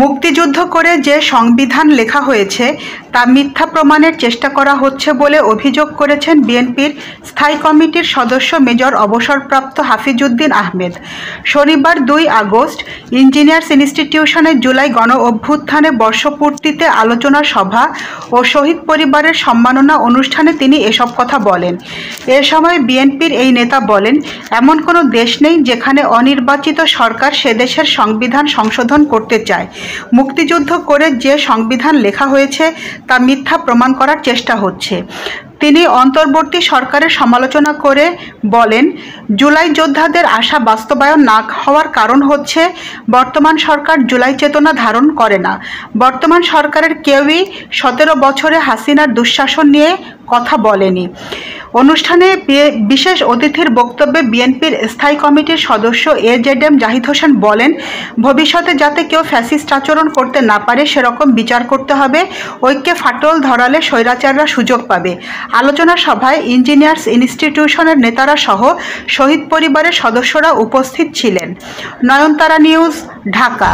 মুক্তিযুদ্ধ করে যে সংবিধান লেখা হয়েছে তা মিথ্যা প্রমাণের চেষ্টা করা হচ্ছে বলে অভিযোগ করেছেন বিএনপির স্থায়ী কমিটির সদস্য মেজর অবসরপ্রাপ্ত হাফিজউদ্দিন আহমেদ। শনিবার ২ আগস্ট ইঞ্জিনিয়ার্স ইনস্টিটিউশনে জুলাই গণঅভ্যুত্থানের বর্ষপূর্তিতে আলোচনা সভা ও শহীদ পরিবারের সম্মাননা অনুষ্ঠানে তিনি এসব কথা বলেন। এ সময় বিএনপির এই নেতা বলেন, এমন কোনো দেশ নেই যেখানে অনির্বাচিত সরকার সে দেশের সংবিধান সংশোধন করতে চায়। মুক্তিযুদ্ধ করে যে সংবিধান লেখা হয়েছে তা মিথ্যা প্রমাণ করার চেষ্টা হচ্ছে। তিনি অন্তর্বর্তী সরকারের সমালোচনা করে বলেন, জুলাই যোদ্ধাদের আশা বাস্তবায়ন না হওয়ার কারণ হচ্ছে বর্তমান সরকার জুলাই চেতনা ধারণ করে না। বর্তমান সরকারের কেউই ১৭ বছরে হাসিনার দুঃশাসন নিয়ে কথা বলেনি। অনুষ্ঠানে বিশেষ অতিথির বক্তব্যে বিএনপির স্থায়ী কমিটির সদস্য এজেডএম জাহিদ হোসেন বলেন, ভবিষ্যতে যাতে কেউ ফ্যাসিস্ট আচরণ করতে না পারে সেরকম বিচার করতে হবে। ঐক্যে ফাটল ধরালে স্বৈরাচাররা সুযোগ পাবে। আলোচনা সভায় ইঞ্জিনিয়ার্স ইনস্টিটিউশনের নেতারা সহ শহীদ পরিবারের সদস্যরা উপস্থিত ছিলেন। নয়নতারা নিউজ, ঢাকা।